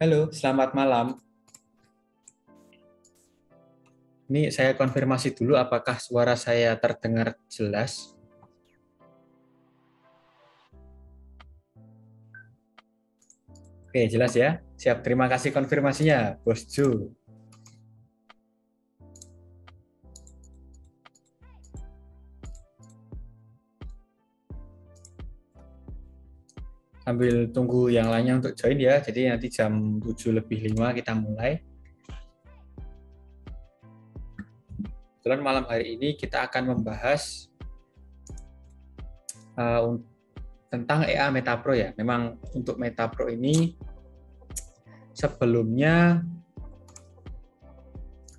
Halo, selamat malam. Ini saya konfirmasi dulu apakah suara saya terdengar jelas. Oke, jelas ya. Siap, terima kasih konfirmasinya, Bos Ju. Sambil tunggu yang lainnya untuk join ya. Jadi nanti jam 7:05 kita mulai. Kebetulan malam hari ini kita akan membahas tentang EA Metapro ya. Memang untuk Metapro ini sebelumnya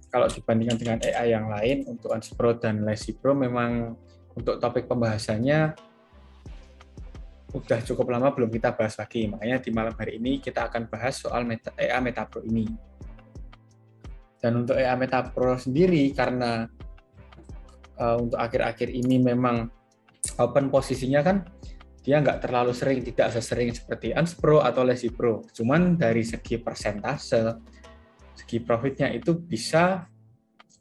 kalau dibandingkan dengan EA yang lain untuk Unspro dan LesiPro memang untuk topik pembahasannya udah cukup lama belum kita bahas lagi. Makanya di malam hari ini kita akan bahas soal EA Metapro ini. Dan untuk EA Metapro sendiri karena untuk akhir-akhir ini memang open posisinya kan dia nggak terlalu sering, tidak sesering seperti Unspro atau LesiPro. Cuman dari segi persentase, segi profitnya itu bisa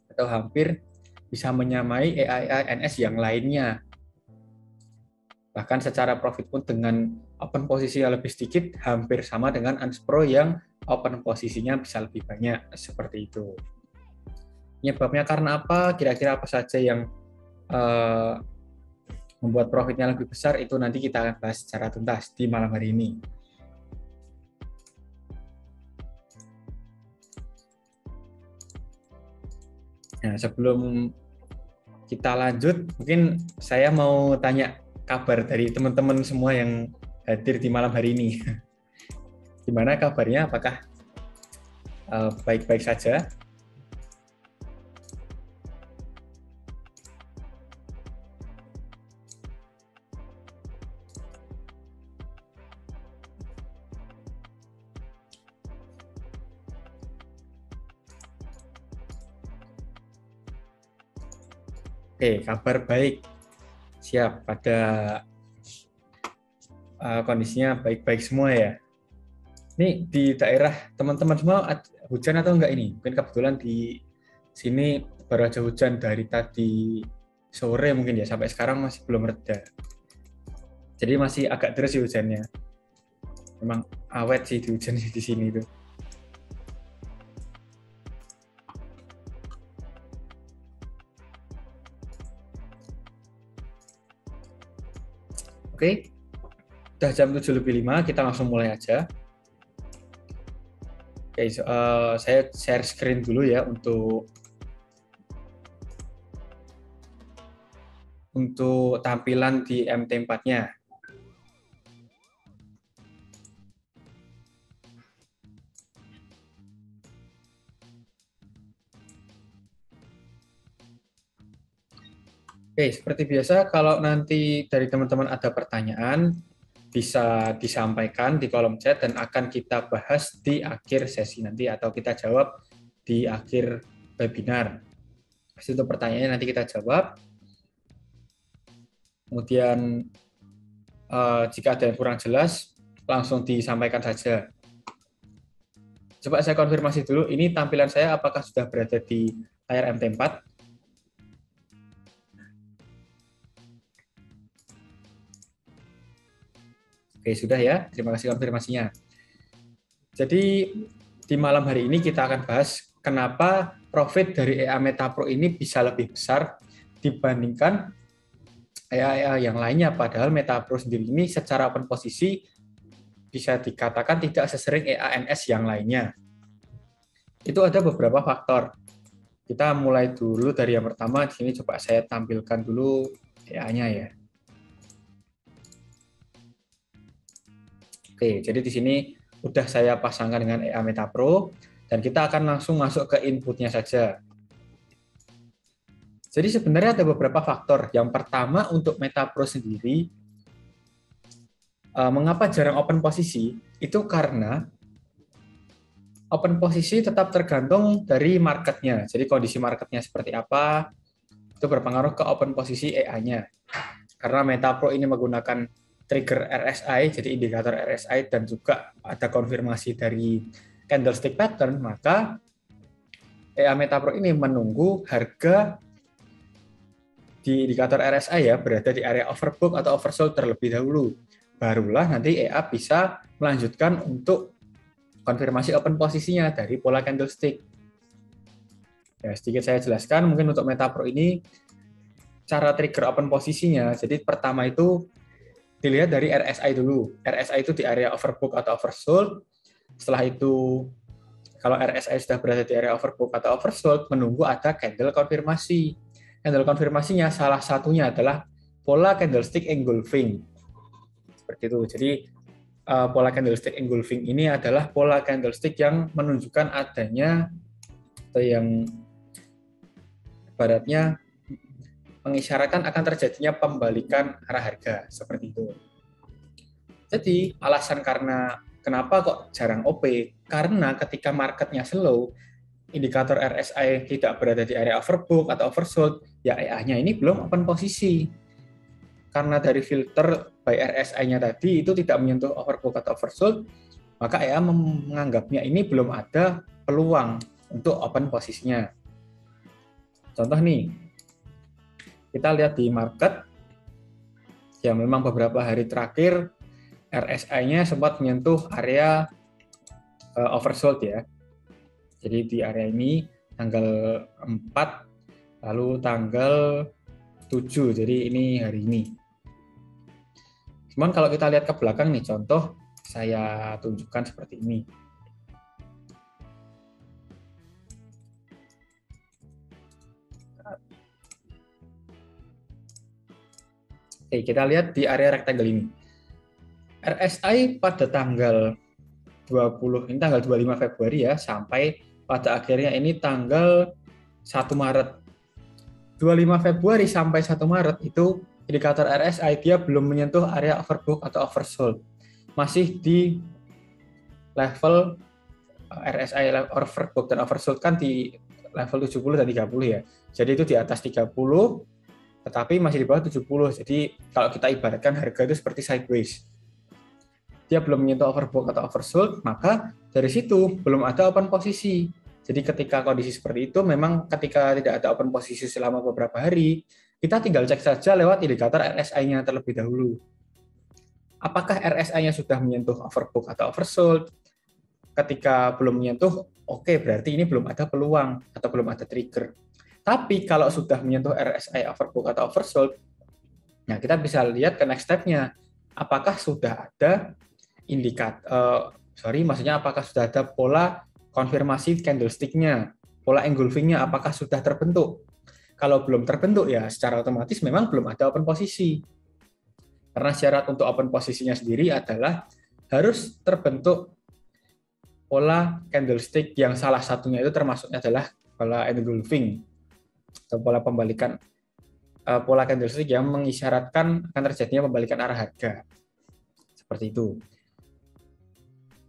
atau hampir bisa menyamai EA-NS yang lainnya. Bahkan secara profit pun dengan open posisi yang lebih sedikit, hampir sama dengan Unspro yang open posisinya bisa lebih banyak, seperti itu. Penyebabnya karena apa? Kira-kira apa saja yang membuat profitnya lebih besar, itu nanti kita akan bahas secara tuntas di malam hari ini. Nah, sebelum kita lanjut, mungkin saya mau tanya kabar dari teman-teman semua yang hadir di malam hari ini. Gimana kabarnya? Apakah baik-baik saja? Oke, kabar baik. Siap, pada kondisinya baik-baik semua ya. Ini di daerah teman-teman semua hujan atau enggak ini? Mungkin kebetulan di sini baru aja hujan dari tadi sore mungkin ya, sampai sekarang masih belum reda. Jadi masih agak deras sih hujannya. Memang awet sih di hujan di sini itu. Oke, udah jam 7:05, kita langsung mulai aja. Oke, saya share screen dulu ya untuk tampilan di MT4-nya. Oke, seperti biasa kalau nanti dari teman-teman ada pertanyaan, bisa disampaikan di kolom chat dan akan kita bahas di akhir sesi nanti atau kita jawab di akhir webinar. Untuk pertanyaannya nanti kita jawab. Kemudian jika ada yang kurang jelas, langsung disampaikan saja. Coba saya konfirmasi dulu, ini tampilan saya apakah sudah berada di layar MT4? Oke, sudah ya. Terima kasih konfirmasinya. Jadi, di malam hari ini kita akan bahas kenapa profit dari EA Metapro ini bisa lebih besar dibandingkan EA yang lainnya. Padahal Metapro sendiri ini secara open posisi bisa dikatakan tidak sesering EA-NS yang lainnya. Itu ada beberapa faktor. Kita mulai dulu dari yang pertama. Di sini coba saya tampilkan dulu EA-nya ya. Oke, jadi di sini udah saya pasangkan dengan EA Metapro dan kita akan langsung masuk ke inputnya saja. Jadi sebenarnya ada beberapa faktor. Yang pertama untuk Metapro sendiri, mengapa jarang open posisi? Itu karena open posisi tetap tergantung dari marketnya. Jadi kondisi marketnya seperti apa, itu berpengaruh ke open posisi EA-nya. Karena Metapro ini menggunakan trigger RSI, jadi indikator RSI, dan juga ada konfirmasi dari candlestick pattern, maka EA Metapro ini menunggu harga di indikator RSI ya berada di area overbought atau oversold terlebih dahulu. Barulah nanti EA bisa melanjutkan untuk konfirmasi open posisinya dari pola candlestick. Ya, sedikit saya jelaskan mungkin untuk Metapro ini cara trigger open posisinya. Jadi pertama itu dilihat dari RSI dulu. RSI itu di area overbought atau oversold. Setelah itu kalau RSI sudah berada di area overbought atau oversold, menunggu ada candle konfirmasi. Candle konfirmasinya salah satunya adalah pola candlestick engulfing. Seperti itu. Jadi pola candlestick engulfing ini adalah pola candlestick yang menunjukkan adanya atau yang ibaratnya mengisyaratkan akan terjadinya pembalikan arah harga seperti itu. Jadi alasan karena kenapa kok jarang OP? Karena ketika marketnya slow, indikator RSI tidak berada di area overbought atau oversold, ya EA-nya ini belum open posisi. Karena dari filter by RSI-nya tadi itu tidak menyentuh overbought atau oversold, maka EA menganggapnya ini belum ada peluang untuk open posisinya. Contoh nih, kita lihat di market, ya memang beberapa hari terakhir RSI-nya sempat menyentuh area oversold ya. Jadi di area ini tanggal 4, lalu tanggal 7, jadi ini hari ini. Cuman kalau kita lihat ke belakang nih, contoh saya tunjukkan seperti ini. Oke, kita lihat di area rectangle ini. RSI pada tanggal 20, ini tanggal 25 Februari ya, sampai pada akhirnya ini tanggal 1 Maret. 25 Februari sampai 1 Maret itu indikator RSI dia belum menyentuh area overbought atau oversold. Masih di level RSI overbought dan oversold kan di level 70 dan 30 ya. Jadi itu di atas 30 tetapi masih di bawah 70. Jadi kalau kita ibaratkan harga itu seperti sideways. Dia belum menyentuh overbought atau oversold, maka dari situ belum ada open posisi. Jadi ketika kondisi seperti itu, memang ketika tidak ada open posisi selama beberapa hari, kita tinggal cek saja lewat indikator RSI-nya terlebih dahulu. Apakah RSI-nya sudah menyentuh overbought atau oversold? Ketika belum menyentuh, oke, berarti ini belum ada peluang atau belum ada trigger. Tapi kalau sudah menyentuh RSI overbought atau oversold, nah kita bisa lihat ke next step-nya. Apakah sudah ada apakah sudah ada pola konfirmasi candlestick-nya, pola engulfing-nya apakah sudah terbentuk? Kalau belum terbentuk ya secara otomatis memang belum ada open posisi. Karena syarat untuk open posisinya sendiri adalah harus terbentuk pola candlestick yang salah satunya itu termasuknya adalah pola engulfing atau pola pembalikan pola candlestick yang mengisyaratkan akan terjadinya pembalikan arah harga. Seperti itu.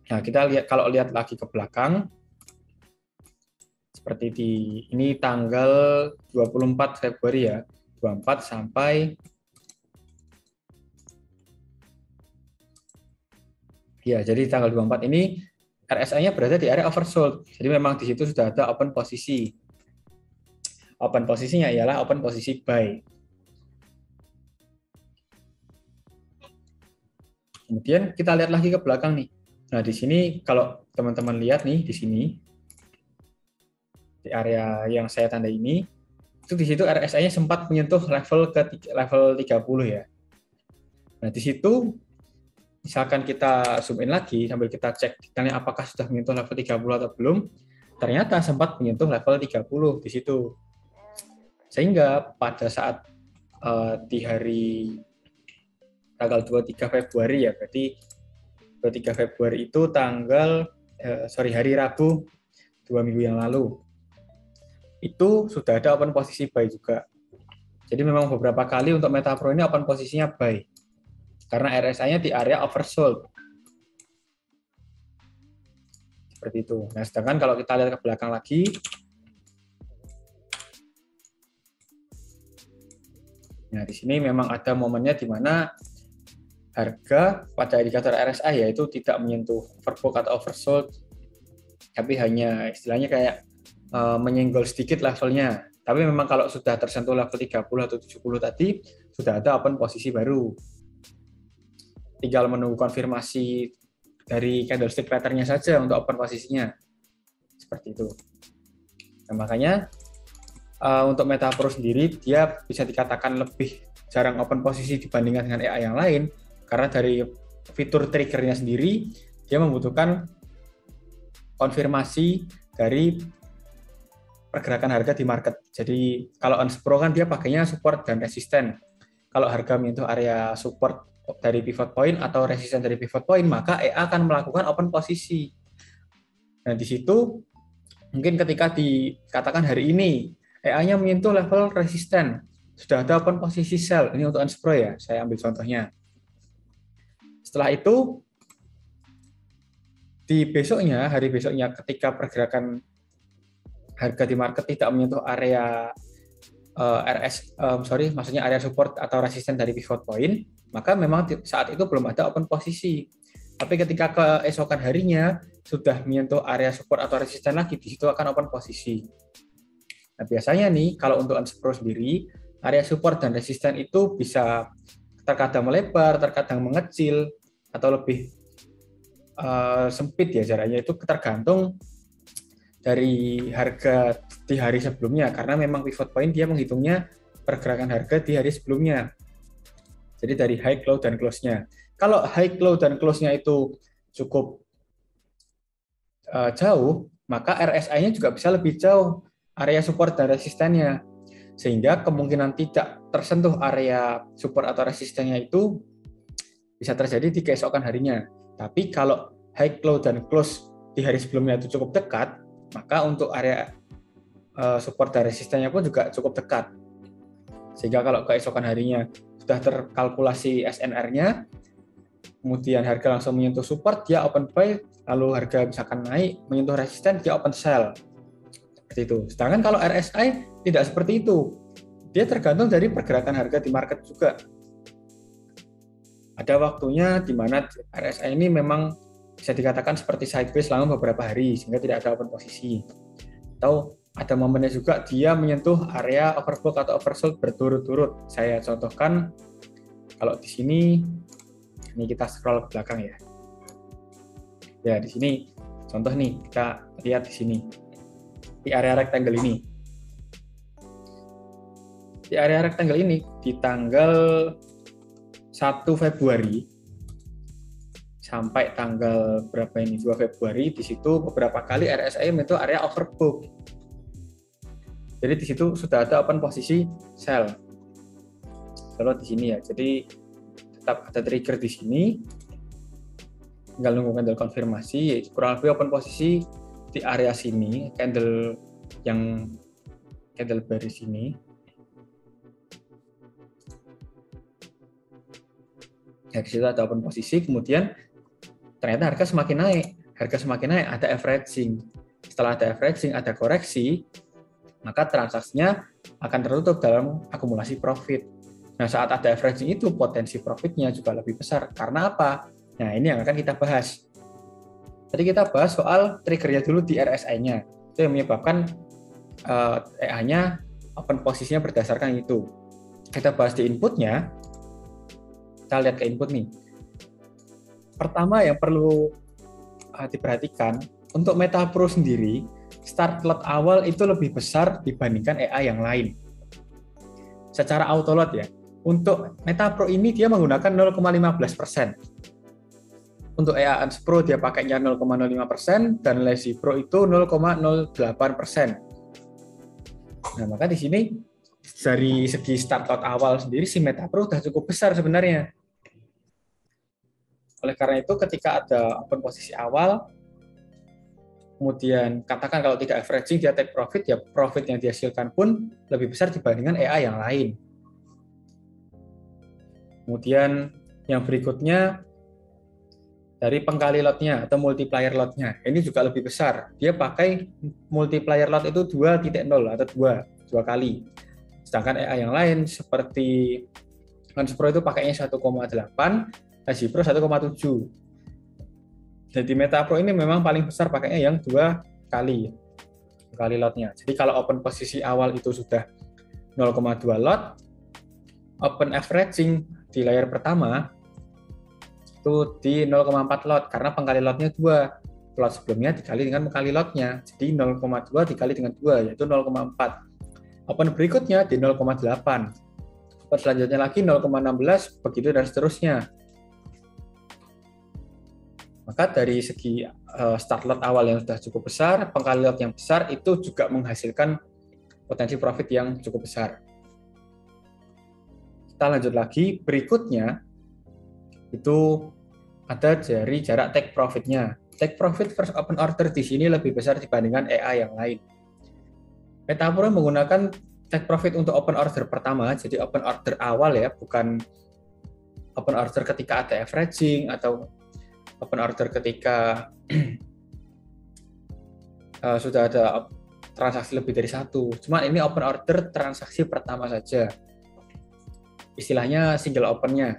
Nah, kita lihat kalau lihat lagi ke belakang seperti ini tanggal 24 Februari ya. 24 sampai ya, jadi tanggal 24 ini RSI-nya berada di area oversold. Jadi memang di situ sudah ada open posisi. Open posisinya ialah open posisi buy. Kemudian kita lihat lagi ke belakang nih. Nah, di sini kalau teman-teman lihat nih di sini di area yang saya tanda ini, itu di situ RSI-nya sempat menyentuh level 30 ya. Nah, di situ misalkan kita zoom in lagi sambil kita cek detailnya apakah sudah menyentuh level 30 atau belum, ternyata sempat menyentuh level 30 di situ. Sehingga pada saat di hari tanggal 23 Februari ya, berarti 23 Februari itu hari Rabu 2 minggu yang lalu. Itu sudah ada open posisi buy juga. Jadi memang beberapa kali untuk Metapro ini open posisinya buy. Karena RSI-nya di area oversold. Seperti itu. Nah, sedangkan kalau kita lihat ke belakang lagi, nah, di sini memang ada momennya di mana harga pada indikator RSI yaitu tidak menyentuh overbought atau oversold tapi hanya istilahnya kayak menyenggol sedikit levelnya. Tapi memang kalau sudah tersentuh level 30 atau 70 tadi, sudah ada open posisi baru. Tinggal menunggu konfirmasi dari candlestick pattern-nya saja untuk open posisinya. Seperti itu. Nah, makanya untuk MetaPro sendiri, dia bisa dikatakan lebih jarang open posisi dibandingkan dengan AI yang lain, karena dari fitur trigger-nya sendiri, dia membutuhkan konfirmasi dari pergerakan harga di market. Jadi kalau Unspro kan dia pakainya support dan resisten. Kalau harga menyentuh area support dari pivot point atau resisten dari pivot point, maka EA akan melakukan open posisi. Nah, di situ mungkin ketika dikatakan hari ini EA-nya menyentuh level resisten, sudah ada open posisi sell. Ini untuk Unspro ya, saya ambil contohnya. Setelah itu di besoknya, hari besoknya ketika pergerakan harga di market tidak menyentuh area maksudnya area support atau resisten dari pivot point, maka memang saat itu belum ada open posisi. Tapi ketika keesokan harinya sudah menyentuh area support atau resisten lagi, di situ akan open posisi. Nah, biasanya nih kalau untuk Unspro sendiri, area support dan resisten itu bisa terkadang melebar, terkadang mengecil, atau lebih sempit ya jaraknya, itu tergantung dari harga di hari sebelumnya, karena memang pivot point dia menghitungnya pergerakan harga di hari sebelumnya. Jadi dari high, low, dan close-nya. Kalau high, low, dan close-nya itu cukup jauh, maka RSI-nya juga bisa lebih jauh, area support dan resistennya. Sehingga kemungkinan tidak tersentuh area support atau resistennya itu bisa terjadi di keesokan harinya. Tapi kalau high, low, dan close di hari sebelumnya itu cukup dekat, maka untuk area support dan resistennya pun juga cukup dekat. Sehingga kalau keesokan harinya sudah terkalkulasi SNR-nya, kemudian harga langsung menyentuh support, dia open buy, lalu harga misalkan naik, menyentuh resisten, dia open sell. Seperti itu. Sedangkan kalau RSI tidak seperti itu. Dia tergantung dari pergerakan harga di market juga. Ada waktunya di mana RSI ini memang bisa dikatakan seperti sideways selama beberapa hari, sehingga tidak ada open posisi. Atau ada momennya juga dia menyentuh area overbought atau oversold berturut-turut. Saya contohkan, kalau di sini, ini kita scroll ke belakang ya. Ya, di sini contoh nih, kita lihat di sini. Di area rectangle ini. Di area rectangle ini, di tanggal 1 Februari sampai tanggal berapa ini, 2 Februari, di situ beberapa kali RSI itu area overbought. Jadi di situ sudah ada open posisi sell. Kalau di sini ya, jadi tetap ada trigger di sini. Tinggal nunggu candle konfirmasi, kurang lebih open posisi di area sini, candle bearish sini. Ya, di situ ada open posisi, kemudian ternyata harga semakin naik. Harga semakin naik, ada averaging. Setelah ada averaging, ada koreksi, maka transaksinya akan tertutup dalam akumulasi profit. Nah, saat ada averaging itu, potensi profitnya juga lebih besar. Karena apa? Nah, ini yang akan kita bahas. Tadi kita bahas soal triggernya dulu di RSI-nya. Itu yang menyebabkan EA-nya open posisinya berdasarkan itu. Kita bahas di inputnya. Kita lihat ke input nih. Pertama yang perlu diperhatikan, untuk MetaPro sendiri, start lot awal itu lebih besar dibandingkan EA yang lain. Secara auto lot ya. Untuk MetaPro ini dia menggunakan 0,15%. Untuk EA Unspro dia pakainya 0,05% dan Lazy Pro itu 0,08%. Nah, maka di sini dari segi start lot awal sendiri si MetaPro sudah cukup besar sebenarnya. Oleh karena itu ketika ada open posisi awal, kemudian katakan kalau tidak averaging dia take profit, ya profit yang dihasilkan pun lebih besar dibandingkan EA yang lain. Kemudian yang berikutnya dari pengkali lotnya atau multiplier lotnya, ini juga lebih besar. Dia pakai multiplier lot itu 2.0 atau 2 kali. Sedangkan EA yang lain seperti Unspro itu pakainya 1,8, Lazy Pro 1,7. Jadi Metapro ini memang paling besar pakainya yang 2 kali lotnya. Jadi kalau open posisi awal itu sudah 0,2 lot, open averaging di layar pertama itu di 0,4 lot karena pengkali lotnya 2. Lot sebelumnya dikali dengan pengkali lotnya. Jadi 0,2 dikali dengan 2 yaitu 0,4. Open berikutnya di 0,8. Open selanjutnya lagi 0,16 begitu dan seterusnya. Maka dari segi start lot awal yang sudah cukup besar, pengkali lot yang besar itu juga menghasilkan potensi profit yang cukup besar. Kita lanjut lagi, berikutnya itu ada dari jarak take profit-nya. Take profit first open order di sini lebih besar dibandingkan EA yang lain. Metapro menggunakan take profit untuk open order pertama, jadi open order awal ya, bukan open order ketika ada averaging atau open order ketika sudah ada transaksi lebih dari satu. Cuma ini open order transaksi pertama saja. Istilahnya single open-nya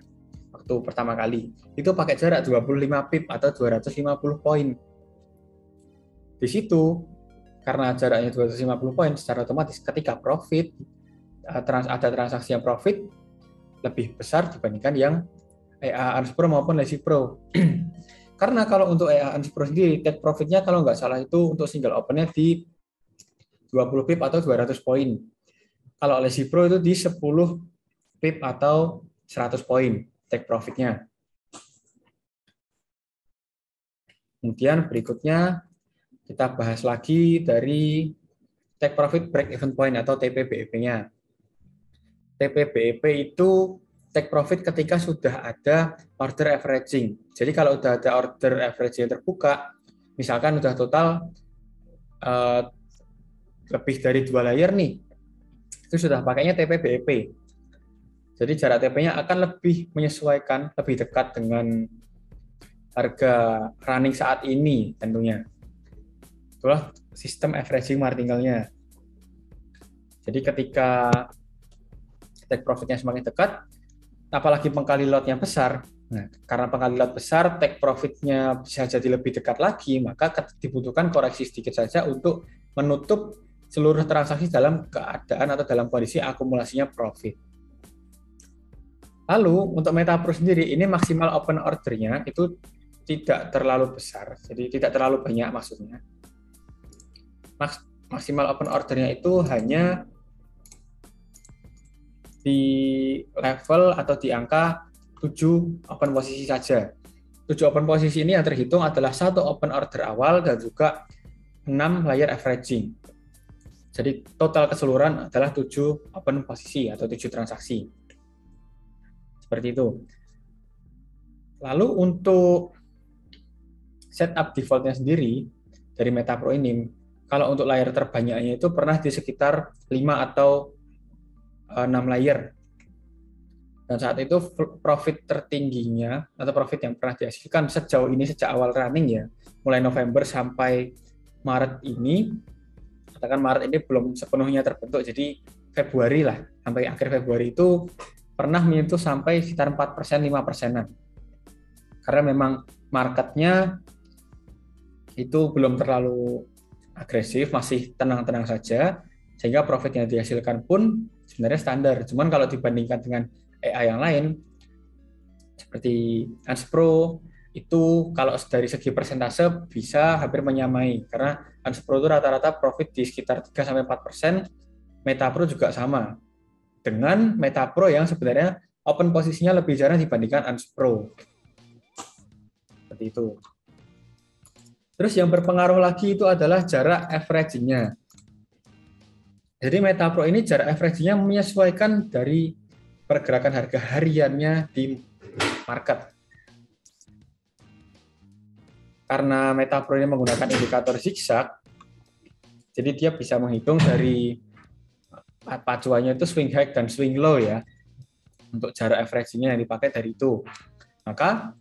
waktu pertama kali. Itu pakai jarak 25 pip atau 250 poin. Di situ karena jaraknya 250 poin secara otomatis ketika profit ada transaksi yang profit lebih besar dibandingkan yang EA Unspro maupun Lazy Pro. Karena kalau untuk EA Unspro sendiri take profitnya kalau nggak salah itu untuk single open-nya di 20 pip atau 200 poin. Kalau Lazy Pro itu di 10 pip atau 100 poin take profitnya. Kemudian berikutnya kita bahas lagi dari take profit break even point atau TPBEP-nya. TPBEP itu take profit ketika sudah ada order averaging. Jadi kalau sudah ada order averaging terbuka, misalkan sudah total lebih dari 2 layer nih, itu sudah pakainya TPBEP. Jadi jarak TP-nya akan lebih menyesuaikan, lebih dekat dengan harga running saat ini tentunya. Itulah sistem averaging martingale-nya. Jadi ketika take profit-nya semakin dekat, apalagi pengkali lot-nya besar, nah, karena pengkali lot besar, take profit-nya bisa jadi lebih dekat lagi, maka dibutuhkan koreksi sedikit saja untuk menutup seluruh transaksi dalam keadaan atau dalam kondisi akumulasinya profit. Lalu untuk Metapro sendiri, ini maksimal open order-nya itu tidak terlalu besar, jadi tidak terlalu banyak maksudnya. Maksimal open order-nya itu hanya di level atau di angka 7 open posisi saja. 7 open posisi ini yang terhitung adalah 1 open order awal dan juga 6 layer averaging. Jadi total keseluruhan adalah 7 open posisi atau 7 transaksi. Seperti itu. Lalu untuk setup default-nya sendiri dari Metapro ini, kalau untuk layer terbanyaknya itu pernah di sekitar 5 atau 6 layer. Dan saat itu profit tertingginya atau profit yang pernah dihasilkan sejauh ini sejak awal running ya, mulai November sampai Maret ini, katakan Maret ini belum sepenuhnya terbentuk, jadi Februari lah, sampai akhir Februari itu pernah menyentuh sampai sekitar 4%, 5%-an. Karena memang marketnya itu belum terlalu agresif, masih tenang-tenang saja, sehingga profit yang dihasilkan pun sebenarnya standar. Cuman kalau dibandingkan dengan EA yang lain, seperti Unspro, itu kalau dari segi persentase bisa hampir menyamai. Karena Unspro itu rata-rata profit di sekitar 3-4%, Metapro juga sama. Dengan Metapro yang sebenarnya open posisinya lebih jarang dibandingkan Unspro. Seperti itu. Terus yang berpengaruh lagi itu adalah jarak averaging-nya. Jadi Metapro ini jarak averaging-nya menyesuaikan dari pergerakan harga hariannya di market. Karena Metapro ini menggunakan indikator zigzag, jadi dia bisa menghitung dari pacuannya itu swing high dan swing low ya, untuk jarak averaging-nya yang dipakai dari itu. Maka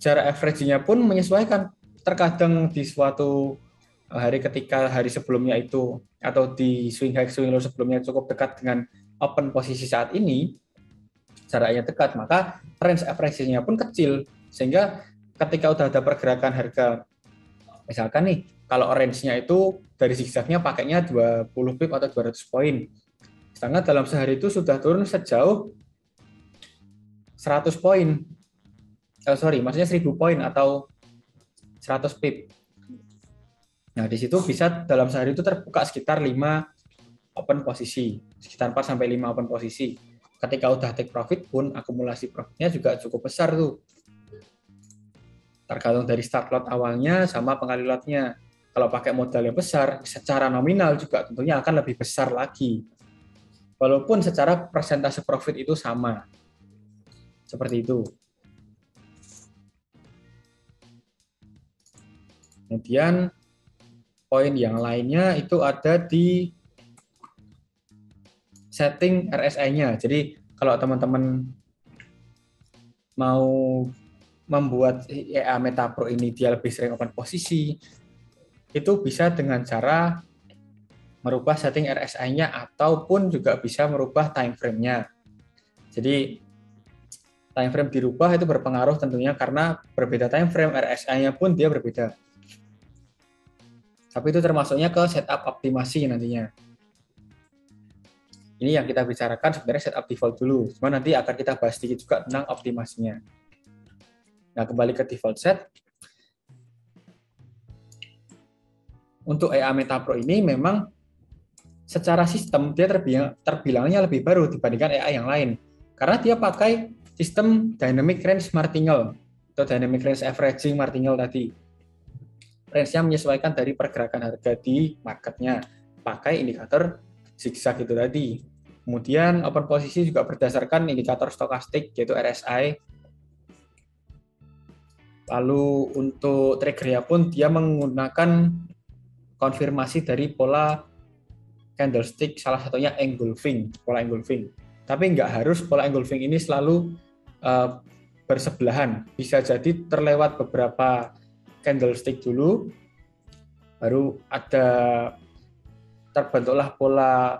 jarak averaging-nya pun menyesuaikan. Terkadang di suatu hari ketika hari sebelumnya itu atau di swing high swing low sebelumnya cukup dekat dengan open posisi saat ini, jaraknya dekat, maka range averaging-nya pun kecil, sehingga ketika udah ada pergerakan harga, misalkan nih, kalau range-nya itu dari zigzag-nya pakainya 20 pip atau 200 poin. Sedangkan dalam sehari itu sudah turun sejauh 100 poin. Maksudnya 1000 poin atau 100 pip. Nah, di situ bisa dalam sehari itu terbuka sekitar 5 open posisi, sekitar 4 sampai 5 open posisi. Ketika udah take profit pun akumulasi profitnya juga cukup besar tuh. Tergantung dari start lot awalnya sama pengali lotnya. Kalau pakai modal yang besar, secara nominal juga tentunya akan lebih besar lagi. Walaupun secara persentase profit itu sama. Seperti itu. Kemudian poin yang lainnya itu ada di setting RSI-nya. Jadi kalau teman-teman mau membuat EA Meta Pro ini dia lebih sering open posisi, itu bisa dengan cara merubah setting RSI-nya ataupun juga bisa merubah time frame-nya. Jadi time frame dirubah itu berpengaruh tentunya karena berbeda time frame, RSI-nya pun dia berbeda. Tapi itu termasuknya ke setup optimasi nantinya. Ini yang kita bicarakan sebenarnya setup default dulu. Cuma nanti akan kita bahas sedikit juga tentang optimasinya. Nah, kembali ke default set. Untuk EA Meta Pro ini memang secara sistem dia terbilangnya lebih baru dibandingkan EA yang lain. Karena dia pakai sistem Dynamic Range Martingale atau Dynamic Range Averaging Martingale tadi. Range-nya menyesuaikan dari pergerakan harga di marketnya. Pakai indikator zigzag itu tadi. Kemudian open posisi juga berdasarkan indikator stokastik yaitu RSI. Lalu untuk trigger-nya pun dia menggunakan konfirmasi dari pola candlestick, salah satunya engulfing, pola engulfing. Tapi nggak harus pola engulfing ini selalu bersebelahan. Bisa jadi terlewat beberapa candlestick dulu, baru terbentuklah pola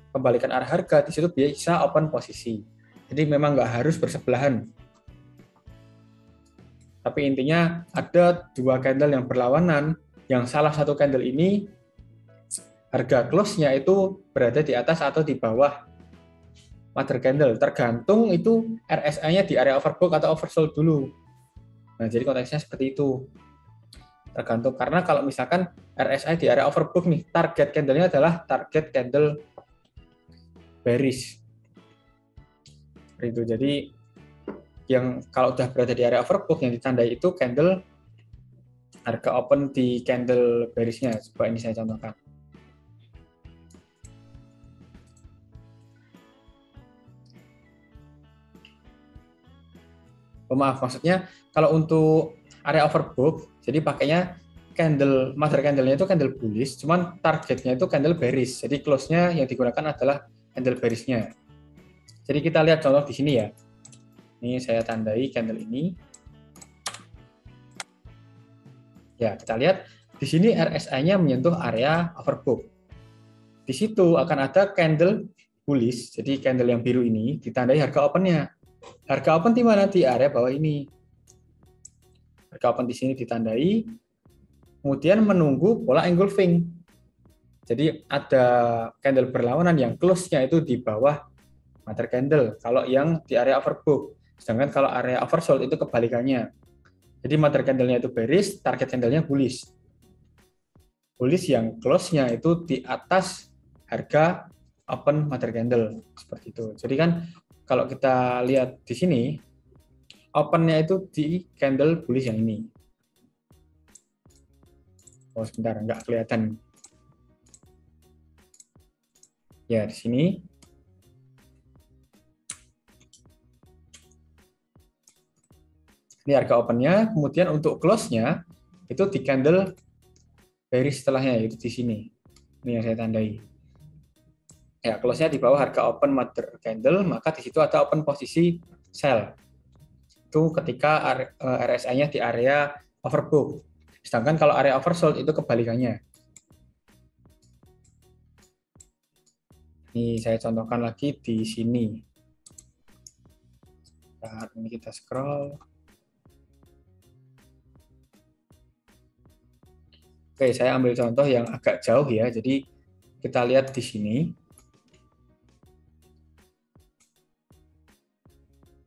kembalikan arah harga, di situ bisa open posisi. Jadi memang nggak harus bersebelahan. Tapi intinya ada dua candle yang berlawanan, yang salah satu candle ini harga close-nya itu berada di atas atau di bawah mother candle. Tergantung itu RSI-nya di area overbought atau oversold dulu. Nah, jadi konteksnya seperti itu. Tergantung, karena kalau misalkan RSI di area overbought nih, target candle-nya adalah target candle bearish. Itu jadi yang kalau udah berada di area overbought yang ditandai itu candle harga open di candle bearish-nya. Coba ini saya contohkan. Maaf, maksudnya kalau untuk area overbought, jadi pakainya candle mother candle-nya itu candle bullish, cuman targetnya itu candle bearish. Jadi close-nya yang digunakan adalah candle bearish-nya. Jadi kita lihat contoh di sini ya. Ini saya tandai candle ini. Ya, kita lihat di sini RSI-nya menyentuh area overbought. Di situ akan ada candle bullish, jadi candle yang biru ini ditandai harga open-nya. Harga open di mana? Di area bawah ini. Harga open di sini ditandai, kemudian menunggu pola engulfing. Jadi ada candle berlawanan yang close-nya itu di bawah mother candle, kalau yang di area overbought. Sedangkan kalau area oversold itu kebalikannya. Jadi mother candle-nya itu bearish, target candle-nya bullish. Bullish yang close-nya itu di atas harga open mother candle, seperti itu. Jadi kan kalau kita lihat di sini, open-nya itu di candle bullish yang ini. Oh, sebentar, nggak kelihatan. Ya, di sini. Ini harga open-nya, kemudian untuk close-nya itu di candle bearish setelahnya, yaitu di sini. Ini yang saya tandai. Ya, close-nya di bawah harga open mother candle, maka di situ ada open posisi sell. Itu ketika RSI-nya di area overbought. Sedangkan kalau area oversold itu kebalikannya. Ini saya contohkan lagi di sini. Nah, ini kita scroll. Oke, saya ambil contoh yang agak jauh ya. Jadi kita lihat di sini.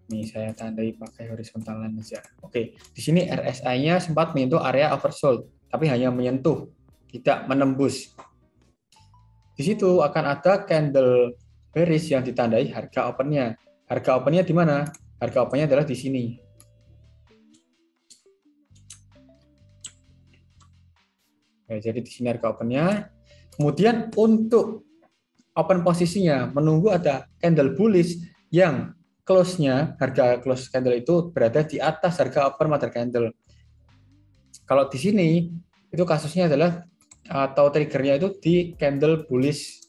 Ini saya tandai pakai horizontal line aja. Oke, di sini RSI-nya sempat menyentuh area oversold, tapi hanya menyentuh, tidak menembus. Di situ akan ada candle bearish yang ditandai harga open-nya. Harga open-nya di mana? Harga open-nya adalah di sini. Oke, jadi di sini harga open-nya. Kemudian untuk open posisinya, menunggu ada candle bullish yang close-nya, harga close candle itu berada di atas harga open mother candle. Kalau di sini, itu kasusnya adalah, atau triggernya itu di candle bullish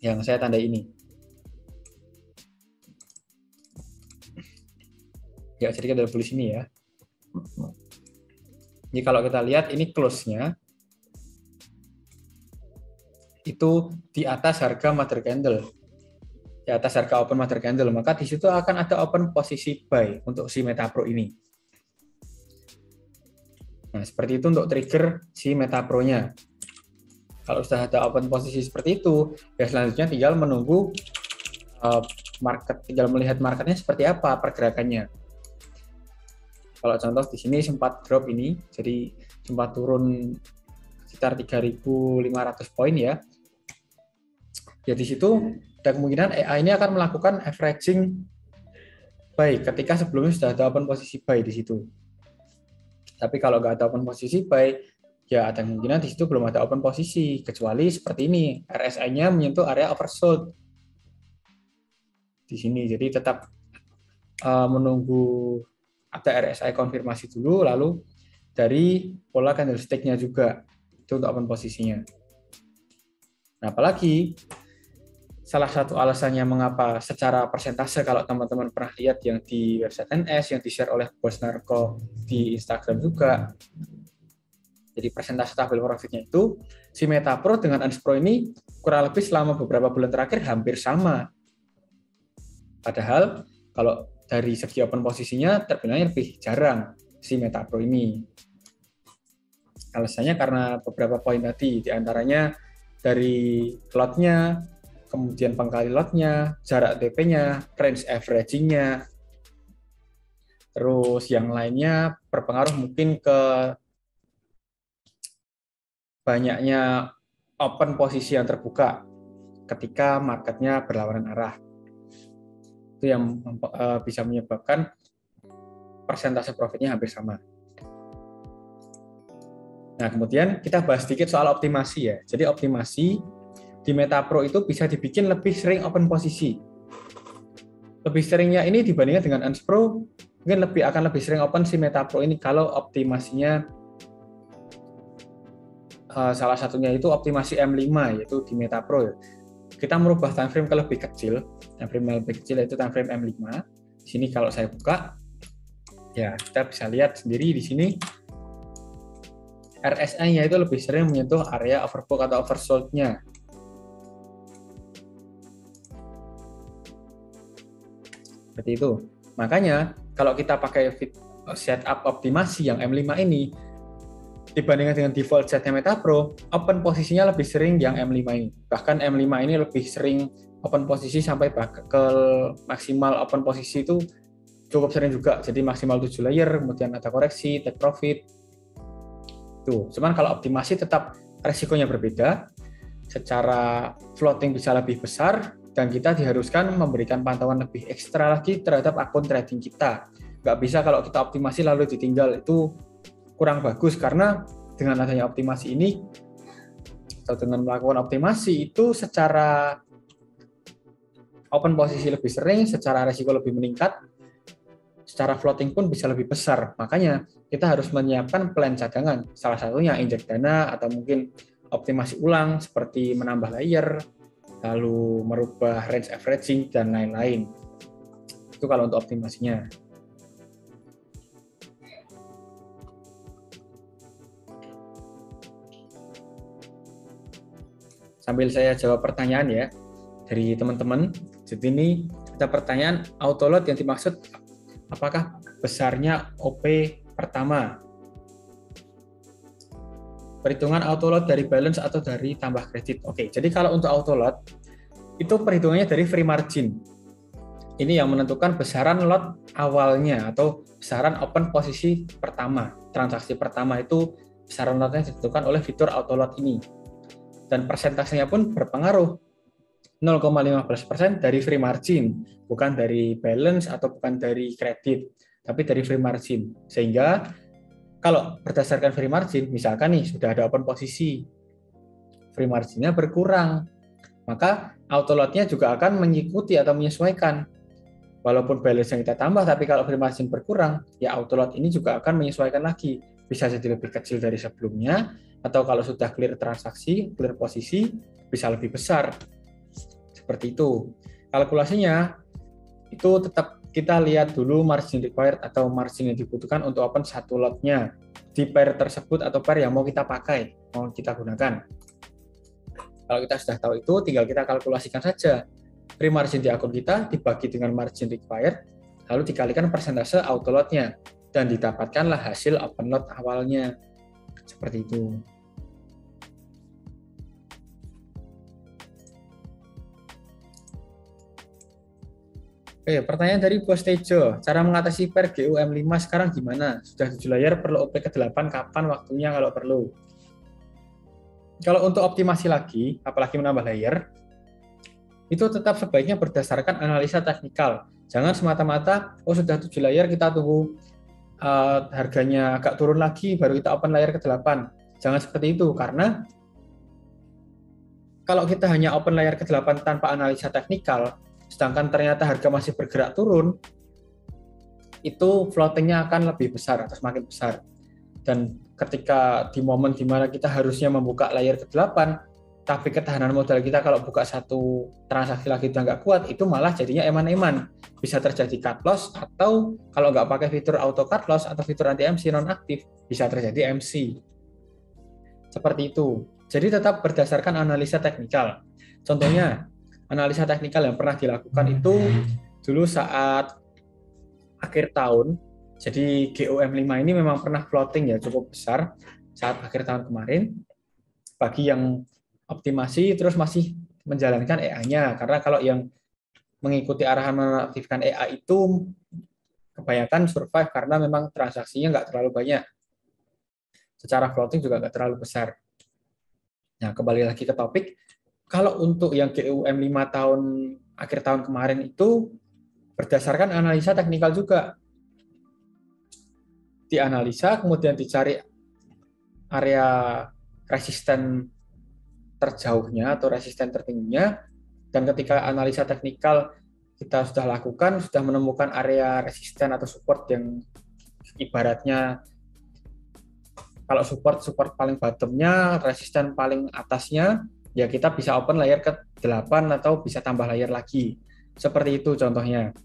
yang saya tanda ini. Ya, jadi candle bullish ini ya. Jadi kalau kita lihat, ini close-nya itu di atas harga mother candle. Di atas harga open mother candle, maka di situ akan ada open posisi buy untuk si Metapro ini. Nah, seperti itu untuk trigger si Metapro-nya. Kalau sudah ada open posisi seperti itu, ya selanjutnya tinggal menunggu market, tinggal melihat marketnya seperti apa pergerakannya. Kalau contoh di sini sempat drop ini, jadi sempat turun sekitar 3.500 poin ya. Ya di situ ada kemungkinan AI ini akan melakukan averaging buy ketika sebelumnya sudah ada open posisi buy di situ. Tapi kalau nggak ada open posisi buy, ya ada kemungkinan di situ belum ada open posisi, kecuali seperti ini, RSI-nya menyentuh area oversold di sini. Jadi tetap menunggu ada RSI konfirmasi dulu, lalu dari pola candlestick-nya juga, itu untuk open posisinya. Nah, apalagi salah satu alasannya mengapa secara persentase, kalau teman-teman pernah lihat yang di website NS, yang di-share oleh Bos Narko di Instagram juga, jadi persentase stabil profitnya itu, si Metapro dengan Unspro ini kurang lebih selama beberapa bulan terakhir hampir sama. Padahal kalau dari segi open posisinya terbenarnya lebih jarang si Metapro ini. Alasannya karena beberapa poin tadi, diantaranya dari lotnya, kemudian pengkali lotnya, jarak TP-nya, range averaging-nya, terus yang lainnya berpengaruh mungkin ke banyaknya open posisi yang terbuka ketika marketnya berlawanan arah. Itu yang bisa menyebabkan persentase profitnya hampir sama. Nah, kemudian kita bahas sedikit soal optimasi ya. Jadi optimasi di Metapro itu bisa dibikin lebih sering open posisi. Lebih seringnya ini dibandingkan dengan Unspro, mungkin akan lebih sering open si Metapro ini kalau optimasinya salah satunya itu optimasi M5, yaitu di Metapro ya. Kita merubah time frame ke lebih kecil, time frame yang lebih kecil yaitu time frame M5. Di sini kalau saya buka, ya kita bisa lihat sendiri di sini RSI-nya itu lebih sering menyentuh area overbought atau oversold-nya. Seperti itu. Makanya kalau kita pakai setup optimasi yang M5 ini, dibandingkan dengan default setnya Metapro, open posisinya lebih sering yang M5 ini. Bahkan M5 ini lebih sering open posisi sampai ke maksimal open posisi itu cukup sering juga. Jadi maksimal 7 layer, kemudian ada koreksi, take profit. Tuh. Cuman kalau optimasi tetap resikonya berbeda. Secara floating bisa lebih besar, dan kita diharuskan memberikan pantauan lebih ekstra lagi terhadap akun trading kita. Nggak bisa kalau kita optimasi lalu ditinggal, itu kurang bagus, karena dengan adanya optimasi ini atau dengan melakukan optimasi itu secara open posisi lebih sering, secara resiko lebih meningkat, secara floating pun bisa lebih besar. Makanya kita harus menyiapkan plan cadangan, salah satunya injek dana atau mungkin optimasi ulang seperti menambah layer, lalu merubah range averaging dan lain-lain. Itu kalau untuk optimasinya. Sambil saya jawab pertanyaan ya dari teman-teman. Jadi ini ada pertanyaan, autolot yang dimaksud apakah besarnya OP pertama? Perhitungan auto load dari balance atau dari tambah kredit. Oke, jadi kalau untuk auto load itu perhitungannya dari free margin. Ini yang menentukan besaran lot awalnya atau besaran open posisi pertama. Transaksi pertama itu besaran lotnya ditentukan oleh fitur auto load ini. Dan persentasenya pun berpengaruh. 0,15% dari free margin, bukan dari balance atau bukan dari kredit, tapi dari free margin. Sehingga kalau berdasarkan free margin, misalkan nih sudah ada open posisi, free marginnya berkurang, maka auto load-nya juga akan mengikuti atau menyesuaikan. Walaupun balance yang kita tambah, tapi kalau free margin berkurang, ya auto load ini juga akan menyesuaikan lagi. Bisa jadi lebih kecil dari sebelumnya, atau kalau sudah clear transaksi, clear posisi, bisa lebih besar. Seperti itu. Kalkulasinya itu tetap kita lihat dulu margin required atau margin yang dibutuhkan untuk open satu lotnya di pair tersebut atau pair yang mau kita pakai, mau kita gunakan. Kalau kita sudah tahu itu, tinggal kita kalkulasikan saja. Free margin di akun kita dibagi dengan margin required, lalu dikalikan persentase auto lotnya, dan didapatkanlah hasil open lot awalnya. Seperti itu. Oke, pertanyaan dari Bos Tejo. Cara mengatasi pair GUM5 sekarang gimana? Sudah 7 layar, perlu OP ke-8, kapan waktunya kalau perlu? Kalau untuk optimasi lagi, apalagi menambah layer, itu tetap sebaiknya berdasarkan analisa teknikal. Jangan semata-mata, oh sudah 7 layar, kita tunggu harganya agak turun lagi, baru kita open layer ke-8. Jangan seperti itu, karena kalau kita hanya open layer ke-8 tanpa analisa teknikal, sedangkan ternyata harga masih bergerak turun, itu floatingnya akan lebih besar atau semakin besar. Dan ketika di momen di mana kita harusnya membuka layer ke-8, tapi ketahanan modal kita kalau buka satu transaksi lagi udah nggak kuat, itu malah jadinya eman-eman. Bisa terjadi cut loss, atau kalau nggak pakai fitur auto cut loss atau fitur anti MC non-aktif, bisa terjadi MC. Seperti itu. Jadi tetap berdasarkan analisa teknikal. Contohnya, analisa teknikal yang pernah dilakukan itu dulu saat akhir tahun. Jadi GOM5 ini memang pernah floating ya cukup besar saat akhir tahun kemarin. Bagi yang optimasi terus masih menjalankan EA-nya, karena kalau yang mengikuti arahan menonaktifkan EA itu kebanyakan survive karena memang transaksinya nggak terlalu banyak. Secara floating juga nggak terlalu besar. Nah, kembali lagi ke topik, kalau untuk yang GUM5 tahun akhir tahun kemarin itu berdasarkan analisa teknikal juga. Dianalisa, kemudian dicari area resisten terjauhnya atau resisten tertingginya, dan ketika analisa teknikal kita sudah lakukan, sudah menemukan area resisten atau support yang ibaratnya kalau support paling bottomnya, resisten paling atasnya, ya kita bisa open layer ke-8 atau bisa tambah layer lagi. Seperti itu contohnya.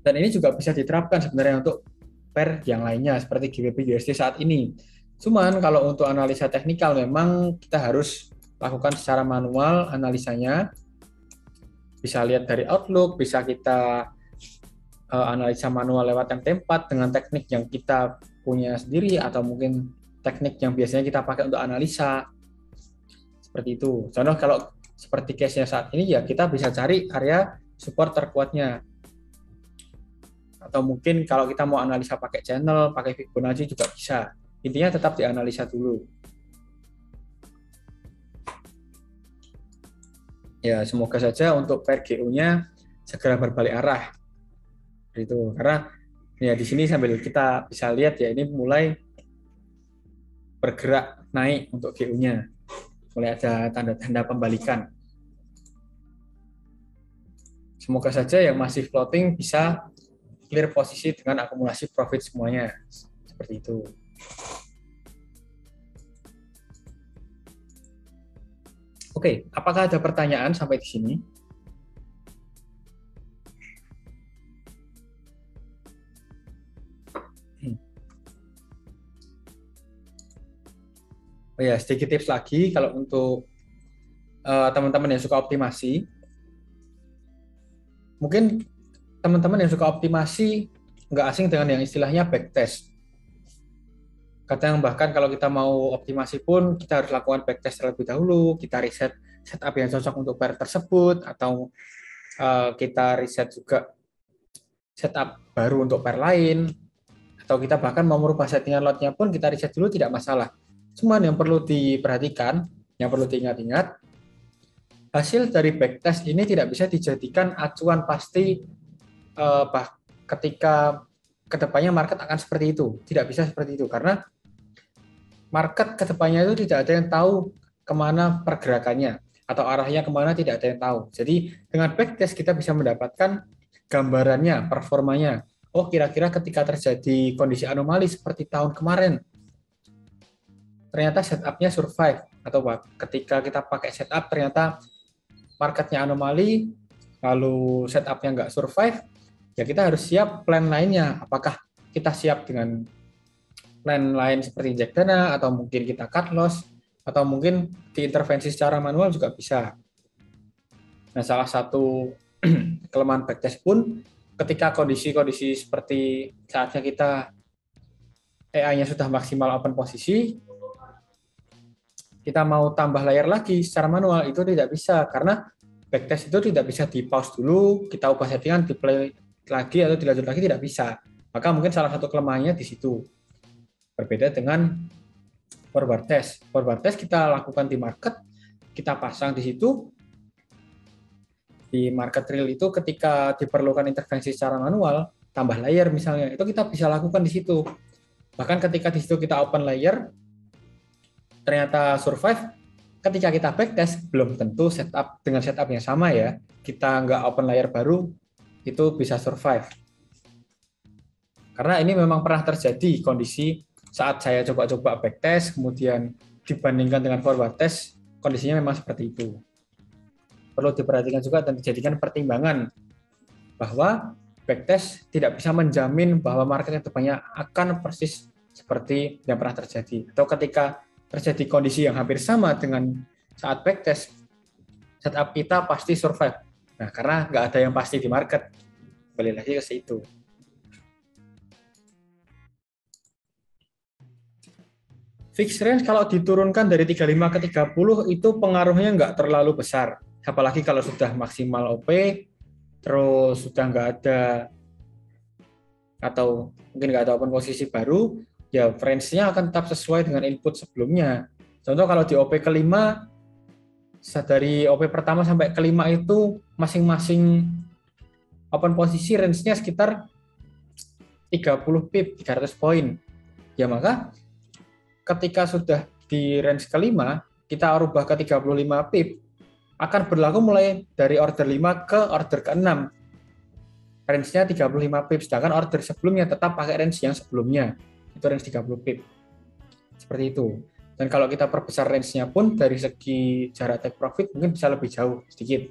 Dan ini juga bisa diterapkan sebenarnya untuk pair yang lainnya seperti GBP USD saat ini. Cuman kalau untuk analisa teknikal memang kita harus lakukan secara manual analisanya. Bisa lihat dari Outlook, bisa kita analisa manual lewat M4 dengan teknik yang kita punya sendiri atau mungkin teknik yang biasanya kita pakai untuk analisa. Seperti itu. Contoh kalau seperti case-nya saat ini ya kita bisa cari area support terkuatnya. Atau mungkin kalau kita mau analisa pakai channel, pakai Fibonacci juga bisa. Intinya tetap dianalisa dulu. Ya, semoga saja untuk pair GU-nya segera berbalik arah. Itu karena ya di sini sambil kita bisa lihat ya ini mulai bergerak naik untuk GU-nya. Mulai ada tanda-tanda pembalikan. Semoga saja yang masih floating bisa clear posisi dengan akumulasi profit semuanya. Seperti itu. Oke, apakah ada pertanyaan sampai di sini? Oh ya, sedikit tips lagi kalau untuk teman-teman yang suka optimasi, mungkin teman-teman yang suka optimasi nggak asing dengan yang istilahnya backtest. Kadang bahkan kalau kita mau optimasi pun kita harus lakukan backtest terlebih dahulu, kita riset setup yang cocok untuk pair tersebut, atau kita riset juga setup baru untuk pair lain, atau kita bahkan mau merubah settingan load-nya pun kita riset dulu, tidak masalah. Cuman yang perlu diperhatikan, yang perlu diingat-ingat, hasil dari backtest ini tidak bisa dijadikan acuan pasti ketika kedepannya market akan seperti itu. Tidak bisa seperti itu, karena market kedepannya itu tidak ada yang tahu kemana pergerakannya, atau arahnya kemana tidak ada yang tahu. Jadi dengan backtest kita bisa mendapatkan gambarannya, performanya. Oh, kira-kira ketika terjadi kondisi anomali seperti tahun kemarin, ternyata setupnya survive, atau ketika kita pakai setup ternyata marketnya anomali, lalu setupnya nggak survive, ya kita harus siap plan lainnya. Apakah kita siap dengan plan lain seperti injek dana, atau mungkin kita cut loss, atau mungkin diintervensi secara manual juga bisa. Nah, salah satu kelemahan backtest pun ketika kondisi-kondisi seperti saatnya kita AI-nya sudah maksimal open posisi, kita mau tambah layar lagi secara manual, itu tidak bisa, karena backtest itu tidak bisa di pause dulu, kita ubah settingan, di play lagi atau dilanjut lagi, tidak bisa. Maka mungkin salah satu kelemahannya di situ. Berbeda dengan forward test. Forward test kita lakukan di market, kita pasang di situ. Di market real itu ketika diperlukan intervensi secara manual, tambah layer misalnya, itu kita bisa lakukan di situ. Bahkan ketika di situ kita open layer, ternyata survive, ketika kita backtest, belum tentu setup dengan setup yang sama ya. Kita nggak open layer baru, itu bisa survive. Karena ini memang pernah terjadi kondisi saat saya coba-coba backtest, kemudian dibandingkan dengan forward test, kondisinya memang seperti itu. Perlu diperhatikan juga dan dijadikan pertimbangan bahwa backtest tidak bisa menjamin bahwa market kedepannya akan persis seperti yang pernah terjadi. Atau ketika terjadi kondisi yang hampir sama dengan saat backtest, setup kita pasti survive. Nah, karena nggak ada yang pasti di market. Kembali lagi ke situ. Fixed range kalau diturunkan dari 35 ke 30 itu pengaruhnya nggak terlalu besar. Apalagi kalau sudah maksimal OP, terus sudah nggak ada, atau mungkin nggak ada open posisi baru, ya range-nya akan tetap sesuai dengan input sebelumnya. Contoh kalau di OP kelima, dari OP pertama sampai kelima itu masing-masing open posisi range-nya sekitar 30 pip, 300 poin. Ya maka ketika sudah di range kelima, kita rubah ke 35 pip, akan berlaku mulai dari order 5 ke order ke-6. Range-nya 35 pip, sedangkan order sebelumnya tetap pakai range yang sebelumnya. Itu range 30 pip. Seperti itu. Dan kalau kita perbesar range-nya pun, dari segi jarak take profit mungkin bisa lebih jauh sedikit.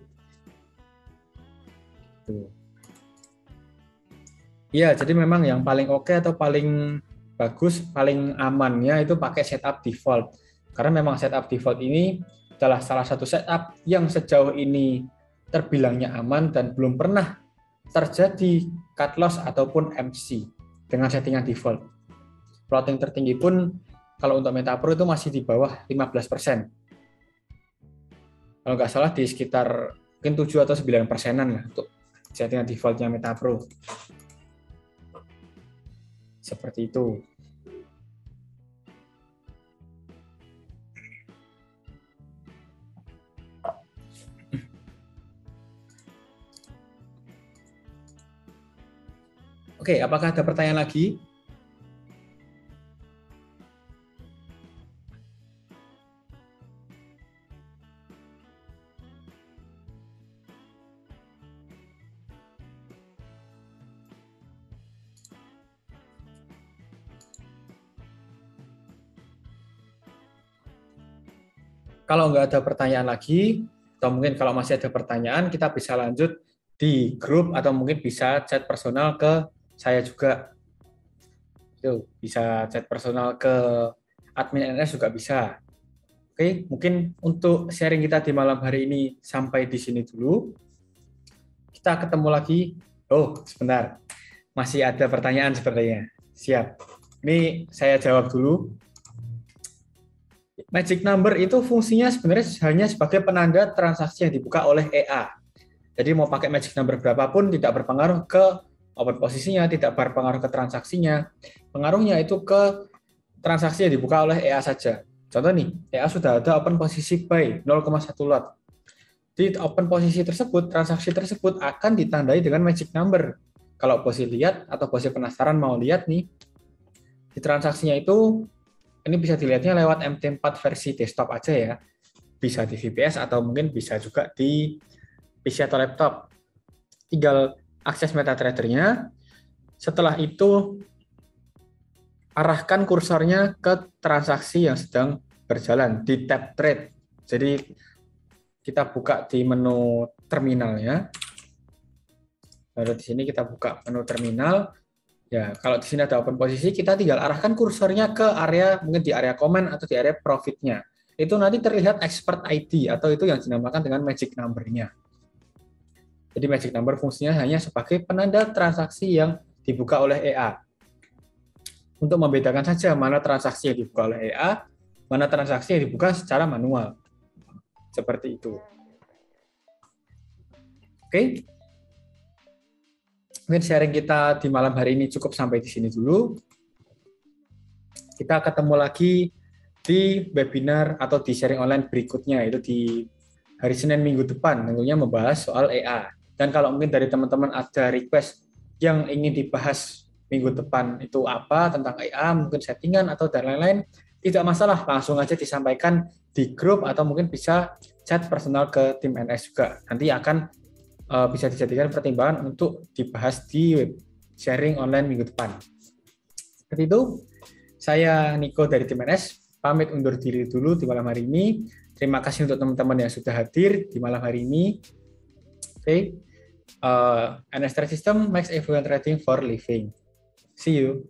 Tuh. Ya, jadi memang yang paling oke atau paling bagus, paling amannya itu pakai setup default. Karena memang setup default ini adalah salah satu setup yang sejauh ini terbilangnya aman dan belum pernah terjadi cut loss ataupun MC dengan settingan default. Plotting tertinggi pun kalau untuk MetaPro itu masih di bawah 15%. Kalau nggak salah di sekitar mungkin 7 atau 9%-an lah untuk settingan defaultnya MetaPro. Seperti itu. Oke, apakah ada pertanyaan lagi? Kalau nggak ada pertanyaan lagi, atau mungkin kalau masih ada pertanyaan, kita bisa lanjut di grup atau mungkin bisa chat personal ke saya juga. Itu bisa chat personal ke admin NS juga bisa. Oke, mungkin untuk sharing kita di malam hari ini sampai di sini dulu. Kita ketemu lagi. Oh, sebentar. Masih ada pertanyaan sepertinya. Siap. Ini saya jawab dulu. Magic number itu fungsinya sebenarnya hanya sebagai penanda transaksi yang dibuka oleh EA. Jadi mau pakai magic number berapapun tidak berpengaruh ke open posisinya, tidak berpengaruh ke transaksinya. Pengaruhnya itu ke transaksi yang dibuka oleh EA saja. Contoh nih, EA sudah ada open posisi buy 0,1 lot. Di open posisi tersebut, transaksi tersebut akan ditandai dengan magic number. Kalau bosnya lihat atau bosnya penasaran mau lihat nih, di transaksinya itu, ini bisa dilihatnya lewat MT4 versi desktop aja ya. Bisa di VPS atau mungkin bisa juga di PC atau laptop. Tinggal akses MetaTrader-nya. Setelah itu, arahkan kursornya ke transaksi yang sedang berjalan di tab trade. Jadi kita buka di menu terminalnya. Lalu di sini kita buka menu terminal. Ya, kalau di sini ada open posisi, kita tinggal arahkan kursornya ke area, mungkin di area komen atau di area profitnya. Itu nanti terlihat expert ID atau itu yang dinamakan dengan magic number-nya. Jadi magic number fungsinya hanya sebagai penanda transaksi yang dibuka oleh EA. Untuk membedakan saja mana transaksi yang dibuka oleh EA, mana transaksi yang dibuka secara manual. Seperti itu. Oke. Mungkin sharing kita di malam hari ini cukup sampai di sini dulu. Kita ketemu lagi di webinar atau di sharing online berikutnya, itu di hari Senin minggu depan, tentunya membahas soal EA. Dan kalau mungkin dari teman-teman ada request yang ingin dibahas minggu depan itu apa, tentang EA, mungkin settingan atau dan lain-lain, tidak masalah, langsung aja disampaikan di grup atau mungkin bisa chat personal ke tim NS juga. Nanti akan bisa dijadikan pertimbangan untuk dibahas di sharing online minggu depan. Seperti itu, saya Niko dari tim NS, pamit undur diri dulu di malam hari ini. Terima kasih untuk teman-teman yang sudah hadir di malam hari ini. Oke, NS Trade System makes everyone trading for living. See you.